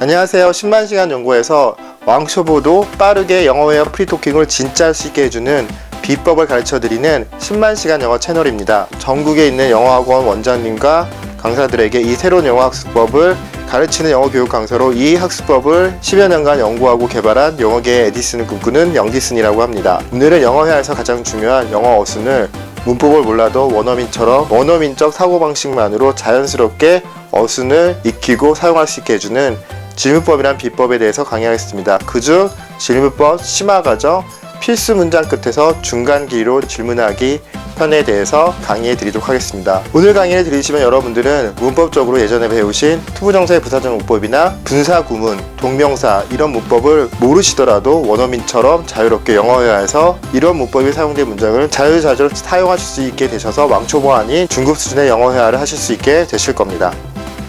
안녕하세요. 10만 시간 연구에서 왕초보도 빠르게 영어회화 프리토킹을 진짜 할 수 있게 해주는 비법을 가르쳐드리는 10만 시간 영어 채널입니다. 전국에 있는 영어학원 원장님과 강사들에게 이 새로운 영어 학습법을 가르치는 영어 교육 강사로 이 학습법을 10여 년간 연구하고 개발한 영어계의 에디슨을 꿈꾸는 영디슨이라고 합니다. 오늘은 영어회화에서 가장 중요한 영어 어순을 문법을 몰라도 원어민처럼 원어민적 사고방식만으로 자연스럽게 어순을 익히고 사용할 수 있게 해주는 질문법이란 비법에 대해서 강의하겠습니다. 그중 질문법 심화 과정 필수 문장 끝에서 중간 길이로 질문하기 편에 대해서 강의해 드리도록 하겠습니다. 오늘 강의를 들으시면 여러분들은 문법적으로 예전에 배우신 투부정사의 부사적 문법이나 분사구문, 동명사 이런 문법을 모르시더라도 원어민처럼 자유롭게 영어회화에서 이런 문법이 사용된 문장을 자유자재로 사용하실 수 있게 되셔서 왕초보 아닌 중급 수준의 영어회화를 하실 수 있게 되실 겁니다.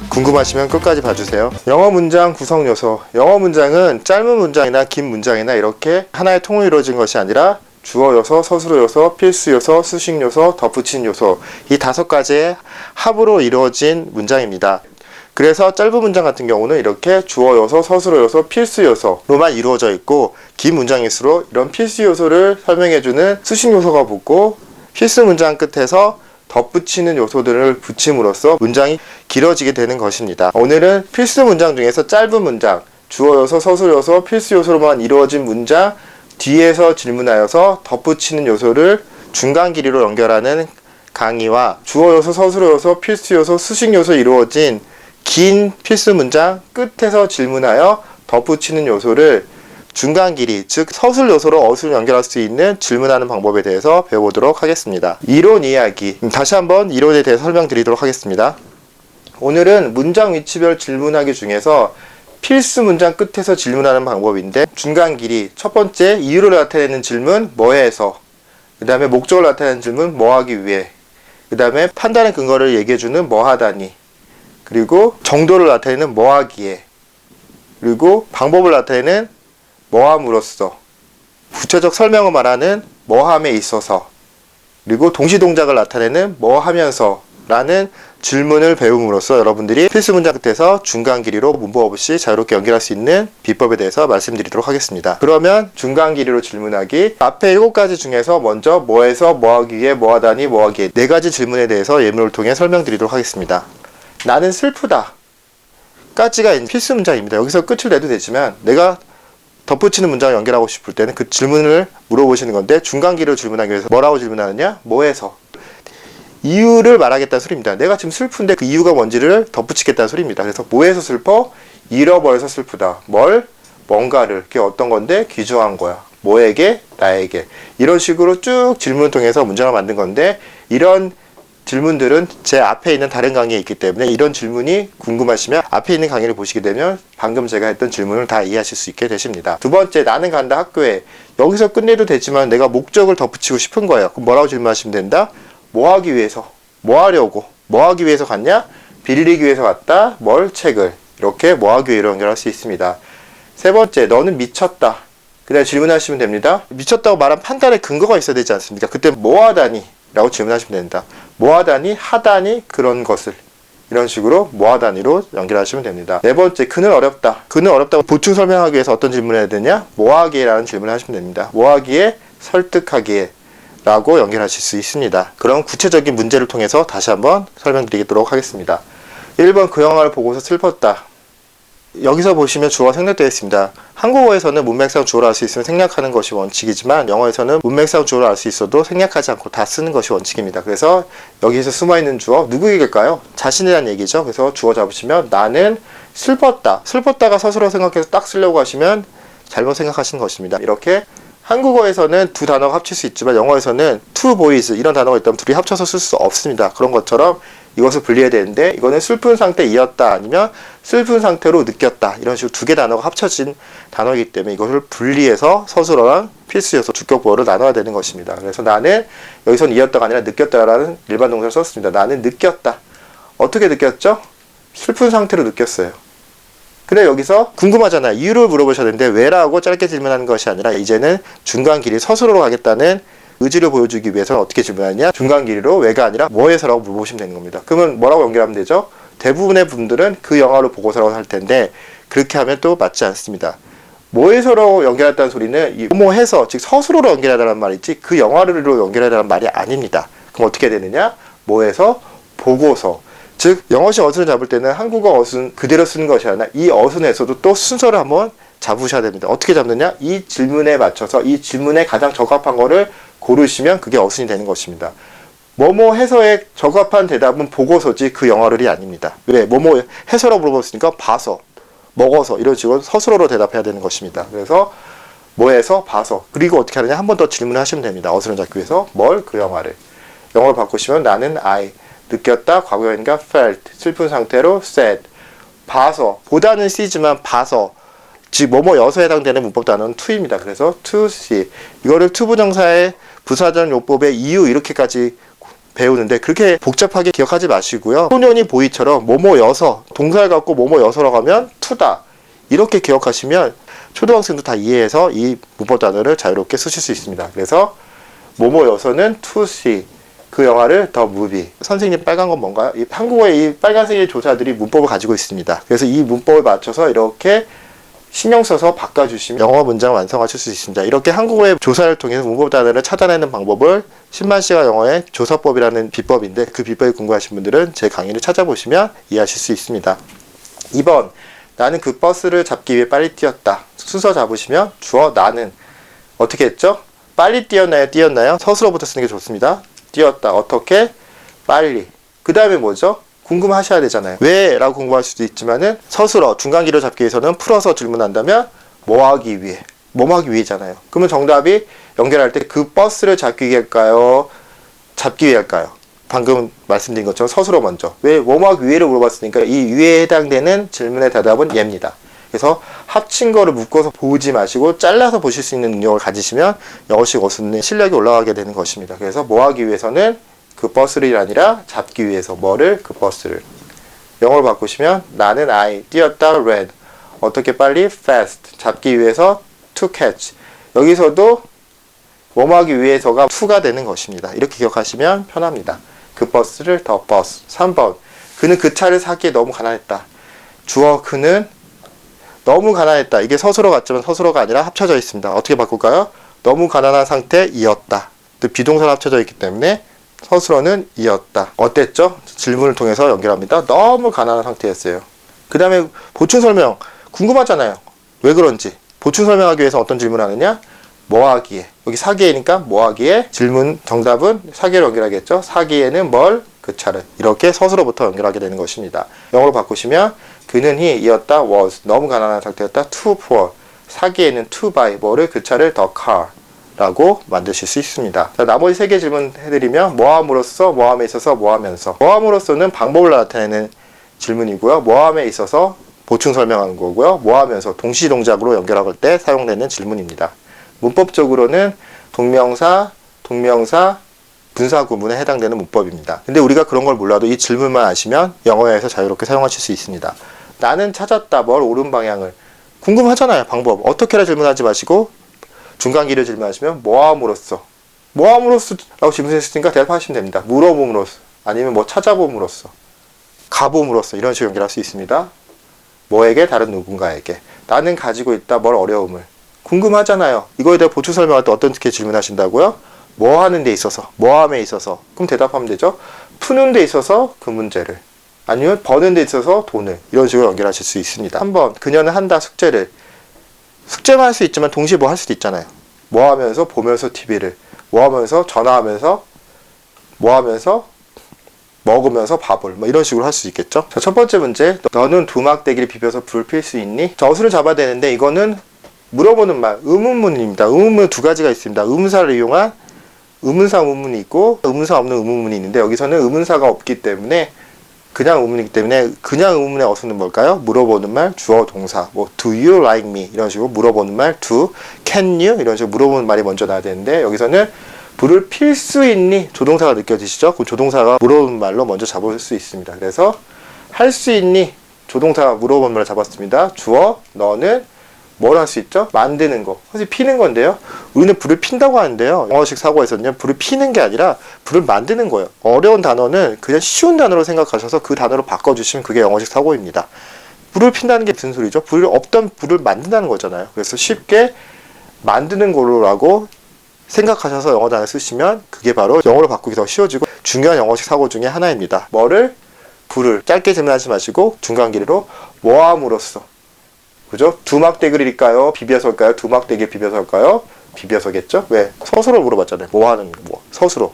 궁금하시면 끝까지 봐주세요. 영어 문장 구성 요소. 영어 문장은 짧은 문장이나 긴 문장이나 이렇게 하나의 통으로 이루어진 것이 아니라 주어 요소, 서술어 요소, 필수 요소, 수식 요소, 덧붙인 요소 이 5가지의 합으로 이루어진 문장입니다. 그래서 짧은 문장 같은 경우는 이렇게 주어 요소, 서술어 요소, 필수 요소로만 이루어져 있고 긴 문장일수록 이런 필수 요소를 설명해주는 수식 요소가 붙고 필수 문장 끝에서 덧붙이는 요소들을 붙임으로써 문장이 길어지게 되는 것입니다. 오늘은 필수 문장 중에서 짧은 문장, 주어 요소, 서술 요소, 필수 요소로만 이루어진 문장 뒤에서 질문하여서 덧붙이는 요소를 중간 길이로 연결하는 강의와 주어 요소, 서술 요소, 필수 요소, 수식 요소 이루어진 긴 필수 문장 끝에서 질문하여 덧붙이는 요소를 중간 길이, 즉 서술 요소로 어순을 연결할 수 있는 질문하는 방법에 대해서 배워보도록 하겠습니다. 이론 이야기, 다시 한번 이론에 대해서 설명드리도록 하겠습니다. 오늘은 문장 위치별 질문하기 중에서 필수 문장 끝에서 질문하는 방법인데 중간 길이, 첫 번째 이유를 나타내는 질문 뭐해서, 그 다음에 목적을 나타내는 질문 뭐하기 위해, 그 다음에 판단의 근거를 얘기해주는 뭐하다니, 그리고 정도를 나타내는 뭐하기에, 그리고 방법을 나타내는 뭐함으로써, 구체적 설명을 말하는 뭐함에 있어서, 그리고 동시동작을 나타내는 뭐하면서 라는 질문을 배움으로써 여러분들이 필수 문장 끝에서 중간 길이로 문법 없이 자유롭게 연결할 수 있는 비법에 대해서 말씀드리도록 하겠습니다. 그러면 중간 길이로 질문하기, 앞에 7가지 중에서 먼저 뭐해서, 뭐하기 위해, 뭐하다니, 뭐하기에 4가지 질문에 대해서 예문을 통해 설명드리도록 하겠습니다. 나는 슬프다 까지가 필수 문장입니다. 여기서 끝을 내도 되지만 내가 덧붙이는 문장을 연결하고 싶을 때는 그 질문을 물어보시는 건데 중간 길이로 질문하기 위해서 뭐라고 질문하느냐? 뭐해서. 이유를 말하겠다는 소리입니다. 내가 지금 슬픈데 그 이유가 뭔지를 덧붙이겠다는 소리입니다. 그래서 뭐해서 슬퍼? 잃어버려서 슬프다. 뭘? 뭔가를. 그게 어떤 건데? 귀중한 거야. 뭐에게? 나에게. 이런 식으로 쭉 질문을 통해서 문장을 만든 건데 이런 질문들은 제 앞에 있는 다른 강의에 있기 때문에 이런 질문이 궁금하시면 앞에 있는 강의를 보시게 되면 방금 제가 했던 질문을 다 이해하실 수 있게 되십니다. 두 번째, 나는 간다 학교에. 여기서 끝내도 되지만 내가 목적을 덧붙이고 싶은 거예요. 그럼 뭐라고 질문하시면 된다? 뭐 하기 위해서? 뭐 하려고? 뭐 하기 위해서 갔냐? 빌리기 위해서 갔다? 뭘? 책을. 이렇게 뭐 하기 위해로 연결할 수 있습니다. 세 번째, 너는 미쳤다. 그 다음에 질문하시면 됩니다. 미쳤다고 말한 판단의 근거가 있어야 되지 않습니까? 그때 뭐 하다니? 라고 질문하시면 됩니다. 뭐 하다니? 하다니? 그런 것을. 이런 식으로 뭐 하다니로 연결하시면 됩니다. 네 번째, 그는 어렵다. 그는 어렵다고 보충 설명하기 위해서 어떤 질문을 해야 되냐? 뭐 하기에? 라는 질문을 하시면 됩니다. 뭐 하기에? 설득하기에. 라고 연결하실 수 있습니다. 그럼 구체적인 문제를 통해서 다시 한번 설명드리도록 하겠습니다. 1번, 그 영화를 보고서 슬펐다. 여기서 보시면 주어가 생략되어 있습니다. 한국어에서는 문맥상 주어를 알 수 있으면 생략하는 것이 원칙이지만 영어에서는 문맥상 주어를 알 수 있어도 생략하지 않고 다 쓰는 것이 원칙입니다. 그래서 여기서 숨어있는 주어 누구에게일까요? 자신에 대한 얘기죠. 그래서 주어 잡으시면 나는 슬펐다. 슬펐다가 스스로 생각해서 딱 쓰려고 하시면 잘못 생각하시는 것입니다. 이렇게 한국어에서는 두 단어가 합칠 수 있지만 영어에서는 two boys 이런 단어가 있다면 둘이 합쳐서 쓸 수 없습니다. 그런 것처럼 이것을 분리해야 되는데 이거는 슬픈 상태이었다 아니면 슬픈 상태로 느꼈다 이런 식으로 두 개 단어가 합쳐진 단어이기 때문에 이것을 분리해서 서술어랑 필수 요소, 주격보어를 나눠야 되는 것입니다. 그래서 나는 여기서는 이었다가 아니라 느꼈다라는 일반 동사를 썼습니다. 나는 느꼈다. 어떻게 느꼈죠? 슬픈 상태로 느꼈어요. 근데 여기서 궁금하잖아요. 이유를 물어보셔야 되는데 왜라고 짧게 질문하는 것이 아니라 이제는 중간 길이 서술어로 가겠다는 의지를 보여주기 위해서는 어떻게 질문하느냐? 중간 길이로 왜가 아니라 뭐에서라고 물어보시면 되는 겁니다. 그러면 뭐라고 연결하면 되죠? 대부분의 분들은 그 영화를 보고서라고 할 텐데 그렇게 하면 또 맞지 않습니다. 뭐해서로 연결했다는 소리는 이 뭐해서 즉 서술어로 연결하다는 말이지 그 영어로 연결하다는 말이 아닙니다. 그럼 어떻게 되느냐? 뭐해서 보고서. 즉 영어식 어순을 잡을 때는 한국어 어순 그대로 쓰는 것이 아니라 이 어순에서도 또 순서를 한번 잡으셔야 됩니다. 어떻게 잡느냐? 이 질문에 맞춰서 이 질문에 가장 적합한 거를 고르시면 그게 어순이 되는 것입니다. 뭐뭐 해서에 적합한 대답은 보고서지 그 영어를이 아닙니다. 왜? 뭐뭐 해서라고 물어봤으니까 봐서, 먹어서 이런 식으로 서술어로 대답해야 되는 것입니다. 그래서 뭐해서 봐서 그리고 어떻게 하느냐? 한 번 더 질문을 하시면 됩니다. 어순을 잡기 위해서 뭘? 그 영화를. 영어를 바꾸시면 나는 I 느꼈다 과거형이니까 felt 슬픈 상태로 sad 봐서 보다는 C지만 봐서 즉 뭐뭐여서 해당되는 문법 단어는 to입니다. 그래서 to see 이거를 to 부정사의 부사전 요법의 이유 이렇게까지 배우는데 그렇게 복잡하게 기억하지 마시고요. 소년이 보이처럼 뭐뭐여서 동사를 갖고 뭐뭐여서라고 하면 to다 이렇게 기억하시면 초등학생도 다 이해해서 이 문법 단어를 자유롭게 쓰실 수 있습니다. 그래서 뭐뭐여서는 to see 그 영화를 더 무비. 선생님 빨간 건 뭔가요? 이 한국어의 이 빨간색의 조사들이 문법을 가지고 있습니다. 그래서 이 문법을 맞춰서 이렇게 신경 써서 바꿔주시면 영어 문장 완성하실 수 있습니다. 이렇게 한국어의 조사를 통해서 문법 단어를 찾아내는 방법을 10만시가 영어의 조사법이라는 비법인데 그 비법이 궁금하신 분들은 제 강의를 찾아보시면 이해하실 수 있습니다. 2번 나는 그 버스를 잡기 위해 빨리 뛰었다. 순서 잡으시면 주어 나는 어떻게 했죠? 빨리 뛰었나요? 뛰었나요? 서술어부터 쓰는 게 좋습니다. 뛰었다. 어떻게? 빨리. 그 다음에 뭐죠? 궁금하셔야 되잖아요. 왜? 라고 궁금할 수도 있지만은 서술어, 중간기를 잡기 위해서는 풀어서 질문한다면 뭐 하기 위해? 뭐 하기 위해잖아요. 그러면 정답이 연결할 때 그 버스를 잡기 위해일까요? 잡기 위해일까요? 방금 말씀드린 것처럼 서술어 먼저. 왜? 뭐 하기 위해를 물어봤으니까 이 위해에 해당되는 질문의 대답은 얘입니다. 그래서 합친 거를 묶어서 보지 마시고 잘라서 보실 수 있는 능력을 가지시면 영어식 어순의 실력이 올라가게 되는 것입니다. 그래서 뭐 하기 위해서는 그 버스를 아니라 잡기 위해서 뭐를? 그 버스를. 영어로 바꾸시면 나는 I 뛰었다 ran 어떻게 빨리 fast 잡기 위해서 to catch 여기서도 뭐 하기 위해서가 to가 되는 것입니다. 이렇게 기억하시면 편합니다. 그 버스를 더 버스. 3번 그는 그 차를 사기에 너무 가난했다. 주어 그는 너무 가난했다. 이게 서술어 같지만 서술어가 아니라 합쳐져 있습니다. 어떻게 바꿀까요? 너무 가난한 상태이었다. 비동사가 합쳐져 있기 때문에 서술어는 이었다. 어땠죠? 질문을 통해서 연결합니다. 너무 가난한 상태였어요. 그 다음에 보충 설명. 궁금하잖아요. 왜 그런지. 보충 설명하기 위해서 어떤 질문을 하느냐? 뭐 하기에. 여기 사기에니까 뭐 하기에. 질문 정답은 사기로 연결하겠죠. 사기에는 뭘? 그 차를. 이렇게 서술어부터 연결하게 되는 것입니다. 영어로 바꾸시면 그는 이었다 was 너무 가난한 상태였다 too poor 사기에는 to buy 뭐를 그 차를 the car 라고 만드실 수 있습니다. 자, 나머지 3개 질문 해드리면 뭐함으로써 뭐함에 있어서 뭐하면서 뭐함으로써는 방법을 나타내는 질문이고요. 뭐함에 있어서 보충 설명하는 거고요. 뭐하면서 동시동작으로 연결할 때 사용되는 질문입니다. 문법적으로는 동명사 분사 구문에 해당되는 문법입니다. 근데 우리가 그런 걸 몰라도 이 질문만 아시면 영어에서 자유롭게 사용하실 수 있습니다. 나는 찾았다. 뭘? 옳은 방향을. 궁금하잖아요. 방법. 어떻게라 질문하지 마시고 중간기를 질문하시면 뭐함으로써 라고 질문했으니까 대답하시면 됩니다. 물어봄으로써 아니면 뭐 찾아봄으로써 가봄으로써 이런 식으로 연결할 수 있습니다. 뭐에게? 다른 누군가에게. 나는 가지고 있다. 뭘? 어려움을. 궁금하잖아요. 이거에 대해 보충 설명할 때 어떻게 질문하신다고요? 뭐 하는 데 있어서, 뭐함에 있어서. 그럼 대답하면 되죠. 푸는 데 있어서 그 문제를. 아니면 버는 데 있어서 돈을. 이런 식으로 연결하실 수 있습니다. 3번. 그녀는 한다. 숙제를. 숙제만 할 수 있지만 동시에 뭐 할 수도 있잖아요. 뭐 하면서 보면서 TV를. 뭐 하면서 전화하면서 뭐 하면서 먹으면서 밥을. 뭐 이런 식으로 할 수 있겠죠. 자, 첫 번째 문제. 너는 두막대기를 비벼서 불을 필 수 있니? 자, 어순을 잡아야 되는데 이거는 물어보는 말. 의문문입니다. 의문문 두 가지가 있습니다. 의문사를 이용한 의문사 의문문이 있고 의문사 없는 의문문이 있는데 여기서는 의문사가 없기 때문에 그냥 의문이기 때문에 그냥 의문문의 어순은 뭘까요? 물어보는 말, 주어, 동사. 뭐 do you like me? 이런 식으로 물어보는 말, do, can you? 이런 식으로 물어보는 말이 먼저 나와야 되는데 여기서는 불을 필 수 있니? 조동사가 느껴지시죠? 그 조동사가 물어보는 말로 먼저 잡을 수 있습니다. 그래서 할 수 있니? 조동사가 물어보는 말을 잡았습니다. 주어, 너는 뭘 할 수 있죠? 만드는 거. 사실 피는 건데요. 우리는 불을 핀다고 하는데요. 영어식 사고에서는요. 불을 피는 게 아니라 불을 만드는 거예요. 어려운 단어는 그냥 쉬운 단어로 생각하셔서 그 단어로 바꿔주시면 그게 영어식 사고입니다. 불을 핀다는 게 무슨 소리죠? 없던 불을 만든다는 거잖아요. 그래서 쉽게 만드는 거라고 생각하셔서 영어 단어 쓰시면 그게 바로 영어로 바꾸기 더 쉬워지고 중요한 영어식 사고 중에 하나입니다. 뭐를? 불을. 짧게 질문하지 마시고 중간 길이로 뭐함으로써. 그죠? 두막대기일까요? 비벼서일까요? 두막대기 비벼서일까요? 비벼서겠죠? 왜? 서술어 물어봤잖아요. 뭐 하는 뭐 서술어.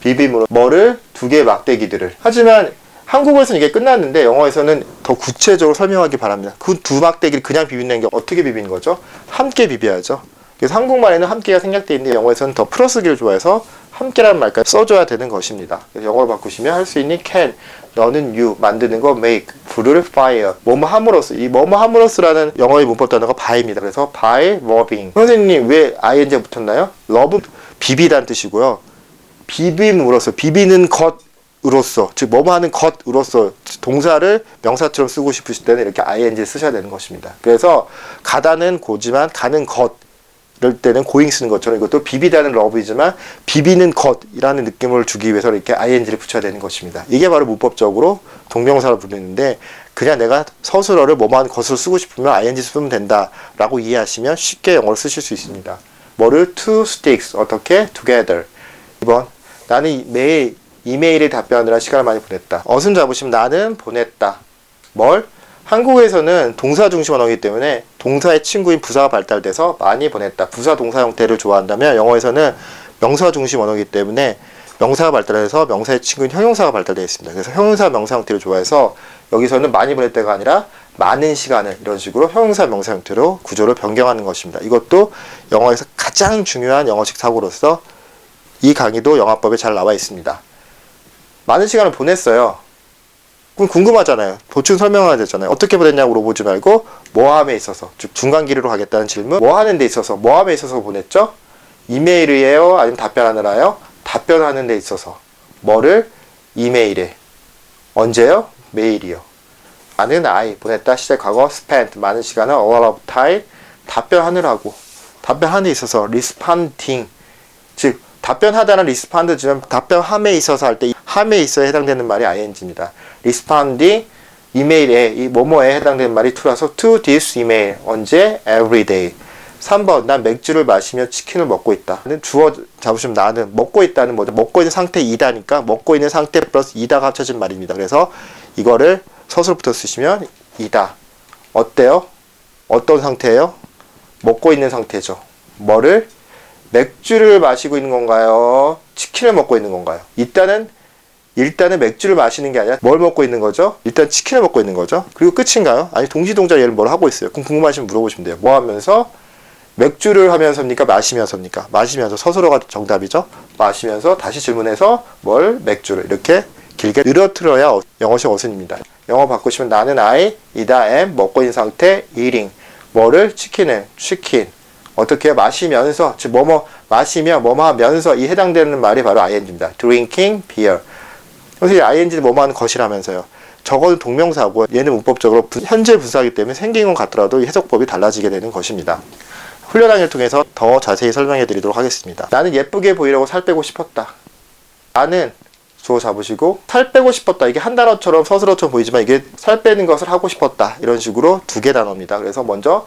비빔으로 뭐를? 두 개의 막대기들을. 하지만 한국어에서는 이게 끝났는데 영어에서는 더 구체적으로 설명하기 바랍니다. 그 두 막대기를 그냥 비비는 게 어떻게 비비는 거죠? 함께 비벼야죠. 그래서 한국말에는 함께가 생략되어 있는데 영어에서는 더 풀어쓰기를 좋아해서 함께라는 말까지 써줘야 되는 것입니다. 그래서 영어로 바꾸시면 할 수 있는 can, 너는 you, 만드는 거 make, 불을 fire, 뭐뭐 함으로써. 이 뭐뭐 함으로써라는 영어의 문법 단어가 by입니다. 그래서 by loving. 선생님 왜 ing 붙었나요? love, 비비다는 뜻이고요. 비빔으로써, 비비는 것으로써, 즉 뭐뭐 하는 것으로써 동사를 명사처럼 쓰고 싶으실 때는 이렇게 ing 쓰셔야 되는 것입니다. 그래서 가다는 고지만 가는 것, 이럴 때는 고잉 쓰는 것처럼 이것도 비비다는 러브이지만 비비는 것이라는 느낌을 주기 위해서 이렇게 ing를 붙여야 되는 것입니다. 이게 바로 문법적으로 동명사로 부르는데 그냥 내가 서술어를 뭐뭐한 것으로 쓰고 싶으면 ing 쓰면 된다라고 이해하시면 쉽게 영어를 쓰실 수 있습니다. 뭐를? two sticks. 어떻게? together. 2번. 나는 매일 이메일에 답변하느라 시간을 많이 보냈다. 어순 잡으시면 나는 보냈다. 뭘? 한국에서는 동사 중심 언어이기 때문에 동사의 친구인 부사가 발달돼서 많이 보냈다. 부사 동사 형태를 좋아한다면 영어에서는 명사 중심 언어이기 때문에 명사가 발달해서 명사의 친구인 형용사가 발달되어 있습니다. 그래서 형용사 명사 형태를 좋아해서 여기서는 많이 보냈다가 아니라 많은 시간을 이런 식으로 형용사 명사 형태로 구조를 변경하는 것입니다. 이것도 영어에서 가장 중요한 영어식 사고로서 이 강의도 영화법에 잘 나와 있습니다. 많은 시간을 보냈어요. 그럼 궁금하잖아요. 보충 설명해야 되잖아요. 어떻게 보냈냐고 물어보지 말고 뭐함에 있어서, 즉 중간 길이로 가겠다는 질문, 뭐 하는 데 있어서, 뭐함에 있어서 보냈죠? 이메일이에요? 아니면 답변하느라요? 답변하는 데 있어서. 뭐를? 이메일에. 언제요? 메일이요. 나는 I 보냈다 시제 과거 spent 많은 시간을 a lot of time 답변하느라고. 답변하는 데 있어서 responding, 즉 답변하다는 respond지만 답변함에 있어서 할 때 함에 있어야 해당되는 말이 ing입니다. responding 이메일에 이 뭐뭐에 해당되는 말이 to라서 to this email. 언제? every day. 3번 난 맥주를 마시며 치킨을 먹고 있다. 주어 잡으시면 나는 먹고 있다는 뭐죠? 먹고 있는 상태 이다니까 먹고 있는 상태 플러스 이다가 합쳐진 말입니다. 그래서 이거를 서술부터 쓰시면 이다. 어때요? 어떤 상태예요? 먹고 있는 상태죠. 뭐를? 맥주를 마시고 있는 건가요? 치킨을 먹고 있는 건가요? 일단은 맥주를 마시는 게 아니라 뭘 먹고 있는 거죠? 일단 치킨을 먹고 있는 거죠. 그리고 끝인가요? 아니 동시동작 얘를 뭘 하고 있어요? 그럼 궁금하시면 물어보시면 돼요. 뭐 하면서? 맥주를 하면서입니까? 마시면서입니까? 마시면서. 서술어가 정답이죠. 마시면서 다시 질문해서 뭘? 맥주를. 이렇게 길게 늘어뜨려야 영어식 어순입니다. 영어 바꾸시면 나는 I, 이다 am, 먹고 있는 상태 eating. 뭐를? 치킨을. 치킨. 어떻게? 마시면서, 즉 뭐뭐 마시며 뭐뭐 하면서 이 해당되는 말이 바로 ing입니다. drinking beer. 선생님 ing는 뭐뭐 하는 것이라면서요. 저거는 동명사고 얘는 문법적으로 현재 분사하기 때문에 생긴 건 같더라도 해석법이 달라지게 되는 것입니다. 훈련항을 통해서 더 자세히 설명해 드리도록 하겠습니다. 나는 예쁘게 보이려고 살 빼고 싶었다. 나는 주어 잡으시고 살 빼고 싶었다. 이게 한 단어처럼 서술어처럼 보이지만 이게 살 빼는 것을 하고 싶었다. 이런 식으로 두 개 단어입니다. 그래서 먼저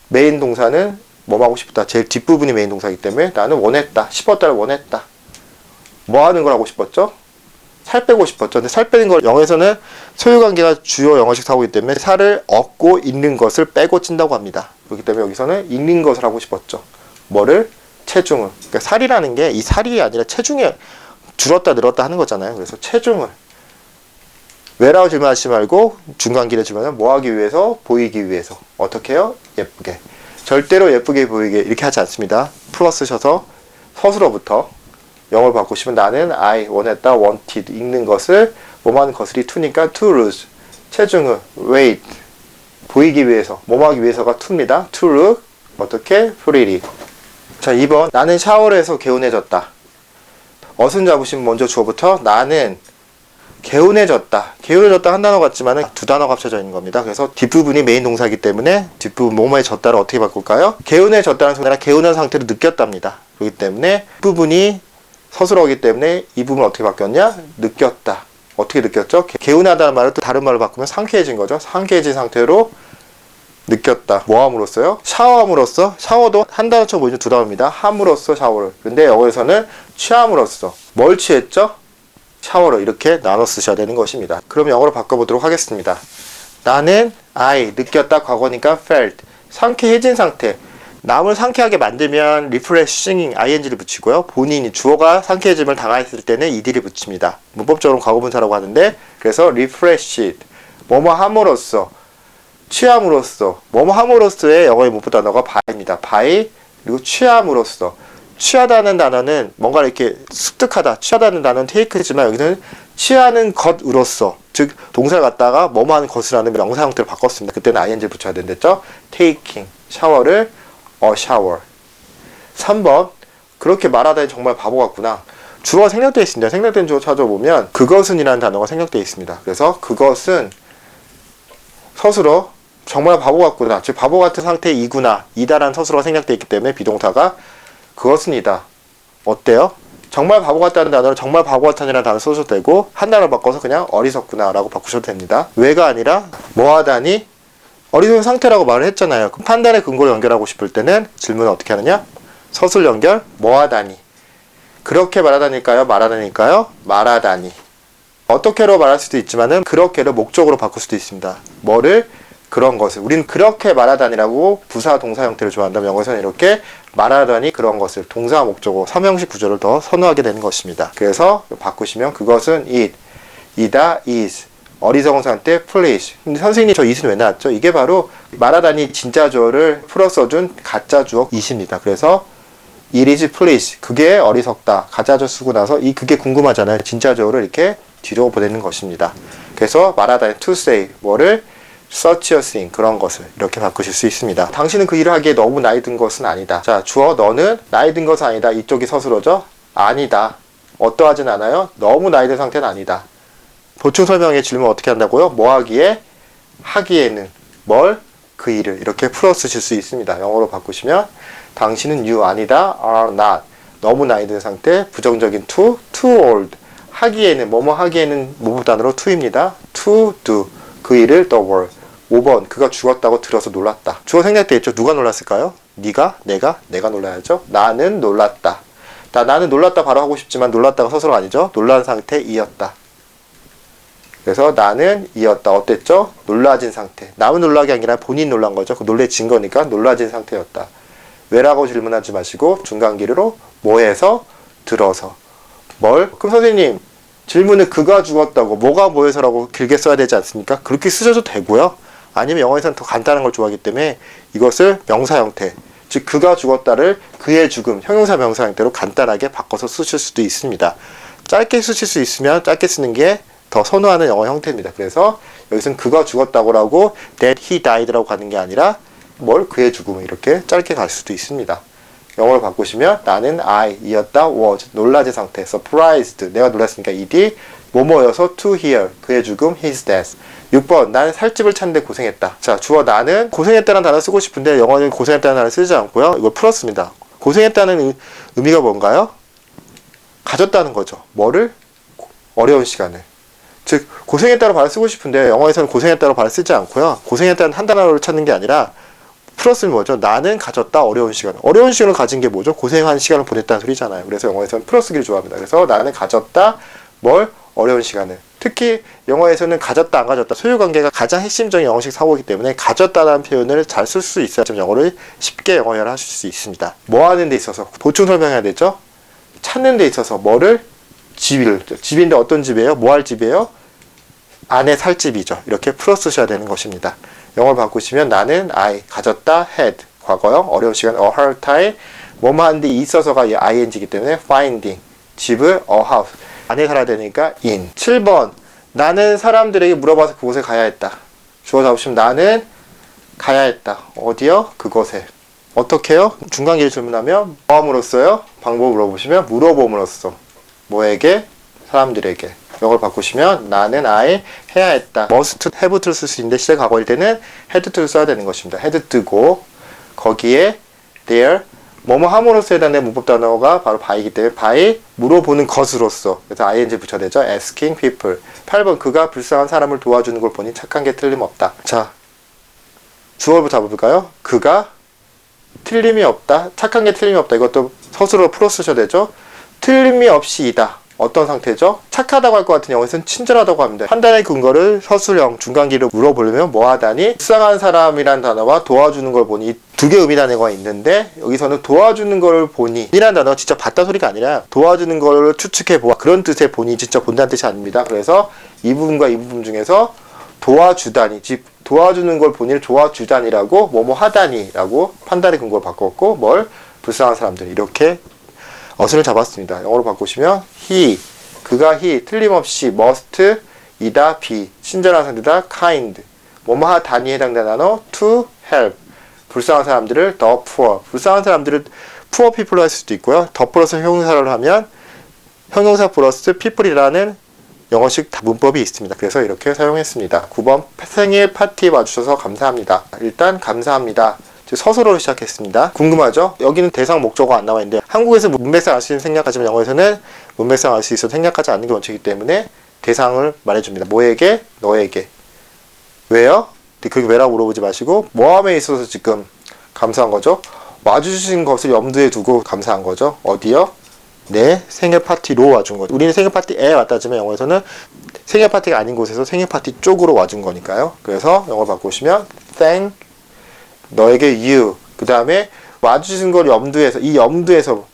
메인 동사는 뭐 하고 싶다. 제일 뒷부분이 메인 동사이기 때문에 나는 원했다. 싶었다를 원했다. 뭐 하는 걸 하고 싶었죠? 살 빼고 싶었죠. 근데 살 빼는 걸 영어에서는 소유관계가 주요 영어식 사고이기 때문에 살을 얻고 있는 것을 빼고 찐다고 합니다. 그렇기 때문에 여기서는 있는 것을 하고 싶었죠. 뭐를? 체중을. 그러니까 살이라는 게 이 살이 아니라 체중이 줄었다 늘었다 하는 거잖아요. 그래서 체중을. 왜라고 질문하시지 말고 중간 길에 질문은 뭐 하기 위해서? 보이기 위해서. 어떻게 해요? 예쁘게. 절대로 예쁘게 보이게 이렇게 하지 않습니다. 플러스셔서 서술어부터 영어를 바꾸시면 나는 I 원했다 wanted 읽는 것을 뭐하는 것을이 to니까 to lose 체중을 weight 보이기 위해서 뭐하기 위해서가 to입니다. to look 어떻게? pretty. 자 2번 나는 샤워를 해서 개운해졌다. 어순 잡으시면 먼저 주어부터 나는 개운해졌다. 개운해졌다 한 단어 같지만 두 단어가 합쳐져 있는 겁니다. 그래서 뒷부분이 메인 동사이기 때문에 뒷부분 뭐뭐의 졌다를 어떻게 바꿀까요? 개운해졌다는 소리가 개운한 상태로 느꼈답니다. 그렇기 때문에 부분이 서술어이기 때문에 이 부분 어떻게 바뀌었냐? 느꼈다. 어떻게 느꼈죠? 개운하다는 말을 또 다른 말로 바꾸면 상쾌해진 거죠. 상쾌해진 상태로 느꼈다. 뭐 함으로써요? 샤워함으로써. 샤워도 한 단어처럼 보이는 두 단어입니다. 함으로써 샤워를. 근데 영어에서는 취함으로써. 뭘 취했죠? 샤워를. 이렇게 나눠 쓰셔야 되는 것입니다. 그럼 영어로 바꿔보도록 하겠습니다. 나는 I 느꼈다. 과거니까 felt. 상쾌해진 상태. 남을 상쾌하게 만들면 refreshing ing를 붙이고요. 본인이 주어가 상쾌해짐을 당했을 때는 ed를 붙입니다. 문법적으로 과거분사라고 하는데, 그래서 refreshed 뭐뭐 함으로써, 취함으로써, 뭐뭐 함으로써의 영어의 문법 단어가 by입니다. by 그리고 취함으로써. 취하다는 단어는 뭔가 이렇게 습득하다. 취하다는 단어는 take지만 여기는 취하는 것으로써, 즉 동사를 갖다가 뭐뭐 하는 것을 하는 명사 형태로 바꿨습니다. 그때는 ing를 붙여야 된댔죠. taking 샤워를 a shower. 3번 그렇게 말하다니 정말 바보 같구나. 주어가 생략되어 있습니다. 생략된 주어 찾아보면 그것은 이라는 단어가 생략되어 있습니다. 그래서 그것은 서술어 정말 바보 같구나. 즉 바보 같은 상태이구나. 이다라는 서술어가 생략되어 있기 때문에 비동사가 그것은 이다. 어때요? 정말 바보 같다는 단어를 정말 바보 같다는 단어를 써도 되고 한 단어를 바꿔서 그냥 어리석구나 라고 바꾸셔도 됩니다. 왜가 아니라 뭐하다니 어리석은 상태라고 말을 했잖아요. 그럼 판단의 근거를 연결하고 싶을 때는 질문을 어떻게 하느냐? 서술 연결, 뭐하다니. 그렇게 말하다니까요? 말하다니까요? 말하다니. 어떻게로 말할 수도 있지만은 그렇게를 목적으로 바꿀 수도 있습니다. 뭐를? 그런 것을. 우린 그렇게 말하다니라고 부사 동사 형태를 좋아한다면 영어에서는 이렇게 말하다니 그런 것을 동사 목적어 삼형식 구조를 더 선호하게 되는 것입니다. 그래서 바꾸시면 그것은 it, 이다, is. 어리석은 상태 foolish. 근데 선생님 저 it은 왜 나왔죠? 이게 바로 말하다니 진짜 주어를 풀어 써준 가짜 주어 it입니다. 그래서 it is foolish. 그게 어리석다. 가짜 주어 쓰고 나서 이 그게 궁금하잖아요. 진짜 주어를 이렇게 뒤로 보내는 것입니다. 그래서 말하다니 to say 뭐를 such a thing 그런 것을 이렇게 바꾸실 수 있습니다. 당신은 그 일을 하기에 너무 나이 든 것은 아니다. 자 주어 너는 나이 든 것은 아니다. 이쪽이 서술어죠? 아니다. 어떠하진 않아요? 너무 나이 든 상태는 아니다. 보충 설명의 질문 어떻게 한다고요? 뭐 하기에? 하기에는 뭘? 그 일을 이렇게 풀어 쓰실 수 있습니다. 영어로 바꾸시면 당신은 you 아니다 are not 너무 나이 든 상태 부정적인 too old 하기에는 뭐뭐 하기에는 모부단으로 to입니다. to do 그 일을 the work 5번 그가 죽었다고 들어서 놀랐다. 주어 생략되어 있죠. 누가 놀랐을까요? 네가? 내가 놀라야죠. 나는 놀랐다. 나는 놀랐다 바로 하고 싶지만 놀랐다가 서술어 아니죠. 놀란 상태이었다. 그래서 나는 이었다. 어땠죠? 놀라진 상태. 남은 놀라게 아니라 본인 놀란 거죠. 놀래진 거니까 놀라진 상태였다. 왜라고 질문하지 마시고 중간기로 뭐해서 들어서 뭘? 그럼 선생님 질문을 그가 죽었다고 뭐가 뭐해서라고 길게 써야 되지 않습니까? 그렇게 쓰셔도 되고요. 아니면 영어에서는 더 간단한 걸 좋아하기 때문에 이것을 명사 형태 즉 그가 죽었다를 그의 죽음 형용사 명사 형태로 간단하게 바꿔서 쓰실 수도 있습니다. 짧게 쓰실 수 있으면 짧게 쓰는 게 더 선호하는 영어 형태입니다. 그래서 여기서는 그가 죽었다고 that he died라고 가는 게 아니라 뭘 그의 죽음을 이렇게 짧게 갈 수도 있습니다. 영어로 바꾸시면 나는 I이었다 was 놀라진 상태 surprised 내가 놀랐으니까 ed 뭐뭐여서 to hear 그의 죽음 his death 6번 나는 살집을 찾는데 고생했다. 자 주어 나는 고생했다는 단어 쓰고 싶은데 영어는 고생했다는 단어 쓰지 않고요. 이걸 풀었습니다. 고생했다는 의미가 뭔가요? 가졌다는 거죠. 뭐를? 어려운 시간을. 즉 고생했다로 발을 쓰고 싶은데 영어에서는 고생했다로 발을 쓰지 않고요. 고생했다는 한 단어를 찾는 게 아니라 풀었으면 뭐죠? 나는 가졌다 어려운 시간. 어려운 시간을 가진 게 뭐죠? 고생한 시간을 보냈다는 소리잖아요. 그래서 영어에서는 풀어쓰기를 좋아합니다. 그래서 나는 가졌다 뭘? 어려운 시간을. 특히 영어에서는 가졌다 안 가졌다 소유관계가 가장 핵심적인 영어식 사고이기 때문에 가졌다라는 표현을 잘 쓸 수 있어야 좀 영어를 쉽게 영어회화를 하실 수 있습니다. 뭐 하는 데 있어서 보충 설명해야 되죠? 찾는 데 있어서 뭐를? 집인데 어떤 집이에요? 뭐 할 집이에요? 안에 살 집이죠. 이렇게 풀어 쓰셔야 되는 것입니다. 영어를 바꾸시면 나는 I 가졌다 had 과거형 어려운 시간 a hard time 뭐뭐 하는데 있어서가 ing이기 때문에 finding 집을 a house 안에 살아야 되니까 in 7번 나는 사람들에게 물어봐서 그곳에 가야 했다. 주어 잡으시면 나는 가야 했다. 어디요? 그곳에. 어떻게요? 중간기를 질문하면 뭐 함으로써요? 방법을 물어보시면 물어봄으로써 뭐에게? 사람들에게. 영어를 바꾸시면 나는 I 해야 했다. must, have to를 쓸 수 있는데 시제 과거일 때는 had to를 써야 되는 것입니다. had to go 거기에 there 뭐뭐 함으로써 해당되는 문법 단어가 바로 by이기 때문에 by 물어보는 것으로서 그래서 ing 붙여야 되죠. asking people. 8번 그가 불쌍한 사람을 도와주는 걸 보니 착한 게 틀림없다. 자, 주어부터 잡아볼까요? 그가 틀림이 없다. 착한 게 틀림이 없다. 이것도 서술어로 풀어 쓰셔야 되죠. 틀림이 없이 이다. 어떤 상태죠? 착하다고 할 것 같은 영어에서는 친절하다고 합니다. 판단의 근거를 서술형 중간기로 물어보려면 뭐 하다니? 불쌍한 사람이란 단어와 도와주는 걸 보니 두 개 의미 단어가 있는데 여기서는 도와주는 걸 보니 이란 단어가 진짜 봤다 소리가 아니라 도와주는 걸 추측해 보아 그런 뜻의 보니 직접 본다는 뜻이 아닙니다. 그래서 이 부분과 이 부분 중에서 도와주다니 즉 도와주는 걸 보니를 도와주다니라고 뭐뭐 하다니라고 판단의 근거를 바꿨고 뭘? 불쌍한 사람들 이렇게 어순을 잡았습니다. 영어로 바꾸시면 he, 그가 he, 틀림없이 must, 이다, be, 친절한 상대다, kind, 뭐뭐 하다니에 해당되는 단어 to help, 불쌍한 사람들을 the poor, 불쌍한 사람들을 poor people로 할 수도 있고요. the 플러스 형용사를 하면 형용사 플러스 people이라는 영어식 문법이 있습니다. 그래서 이렇게 사용했습니다. 9번 생일 파티 와주셔서 감사합니다. 일단 감사합니다. 서술어로 시작했습니다. 궁금하죠? 여기는 대상 목적어가 안 나와 있는데 한국에서 문맥상 알 수 있는 생략하지만 영어에서는 문맥상 알 수 있어도 생략하지 않는 게 원칙이기 때문에 대상을 말해줍니다. 뭐에게? 너에게. 왜요? 그게 왜라고 물어보지 마시고 뭐함에 있어서 지금 감사한 거죠? 와주신 것을 염두에 두고 감사한 거죠. 어디요? 내 생일 파티로 와준 거죠. 우리는 생일 파티에 왔다지만 영어에서는 생일 파티가 아닌 곳에서 생일 파티 쪽으로 와준 거니까요. 그래서 영어 바꾸시면 thank 너에게 you 그 다음에 와주신 걸 염두에서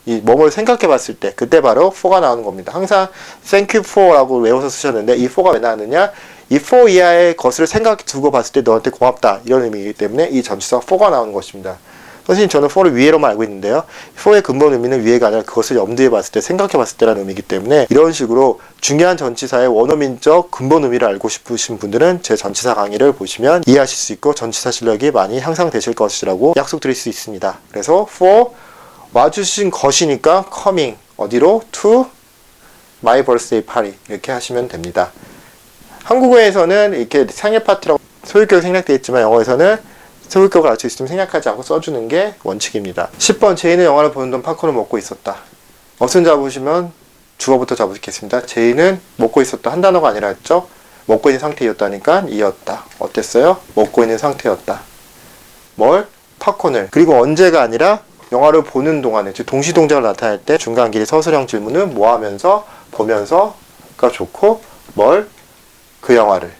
이 뭐뭘 생각해 봤을 때 그때 바로 for가 나오는 겁니다. 항상 thank you for 라고 외워서 쓰셨는데 이 for가 왜 나왔느냐 이 for 이하의 것을 생각해 두고 봤을 때 너한테 고맙다 이런 의미이기 때문에 이 전치사 for가 나오는 것입니다. 선생님 저는 for를 위에로만 알고 있는데요. for의 근본 의미는 위에가 아니라 그것을 염두에 봤을 때 생각해 봤을 때라는 의미이기 때문에 이런 식으로 중요한 전치사의 원어민적 근본 의미를 알고 싶으신 분들은 제 전치사 강의를 보시면 이해하실 수 있고 전치사 실력이 많이 향상되실 것이라고 약속드릴 수 있습니다. 그래서 for 와주신 것이니까 coming 어디로? to my birthday party 이렇게 하시면 됩니다. 한국어에서는 이렇게 생일 파티라고 소유격이 생략되어 있지만 영어에서는 소유격을 알 수 있으면 생략하지 않고 써주는 게 원칙입니다. 10번 제이는 영화를 보는 동안 팝콘을 먹고 있었다. 어순 잡으시면 주어부터 잡으시겠습니다. 제이는 먹고 있었다. 한 단어가 아니라 했죠. 먹고 있는 상태였다니까 이었다. 어땠어요? 먹고 있는 상태였다. 뭘? 팝콘을. 그리고 언제가 아니라 영화를 보는 동안에 즉 동시동작을 나타낼 때 중간길의 서술형 질문은 뭐 하면서 보면서가 좋고 뭘? 그 영화를.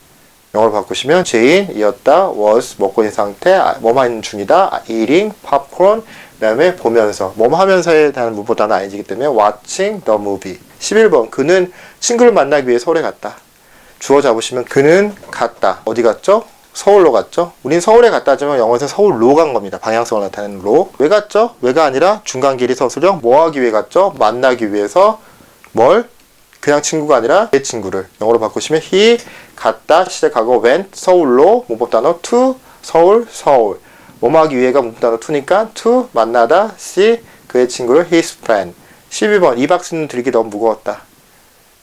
영어로 바꾸시면 제인이었다, was 먹고 있는 상태, 뭐뭐 하는 중이다, eating, popcorn, 그 다음에 보면서 뭐뭐 하면서에 대한 문법 단어 ing이기 때문에 watching the movie. 11번 그는 친구를 만나기 위해 서울에 갔다. 주어 잡으시면 그는 갔다. 어디 갔죠? 서울로 갔죠? 우린 서울에 갔다 하지만 영어에서 서울로 간 겁니다. 방향성을 나타내는 로. 왜 갔죠? 왜가 아니라 중간길이 서술형 뭐 하기 위해 갔죠? 만나기 위해서 뭘? 그냥 친구가 아니라 내 친구를. 영어로 바꾸시면 he 갔다 시작하고 went 서울로 문법 단어 to 서울 뭐뭐 하기 위해가 문법 단어 to니까 to 만나다 see 그의 친구를 his friend. 12번 이 박스는 들기 너무 무거웠다.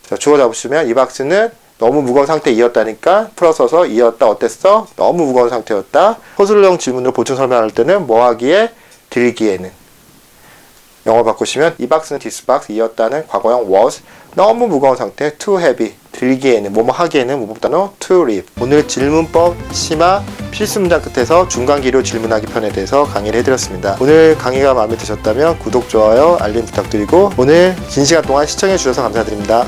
자, 주어 잡으시면 이 박스는 너무 무거운 상태에 이었다니까 풀어서서 이었다 어땠어? 너무 무거운 상태였다. 서술형 질문으로 보충 설명할 때는 뭐 하기에 들기에는 영어 바꾸시면 이 박스는 this box 이었다는 과거형 was 너무 무거운 상태 too heavy 들기에는 뭐뭐 하기에는 문법 단어 to live. 오늘 질문법 심화 필수 문장 끝에서 중간기로 질문하기 편에 대해서 강의를 해드렸습니다. 오늘 강의가 마음에 드셨다면 구독, 좋아요, 알림 부탁드리고 오늘 긴 시간 동안 시청해 주셔서 감사드립니다.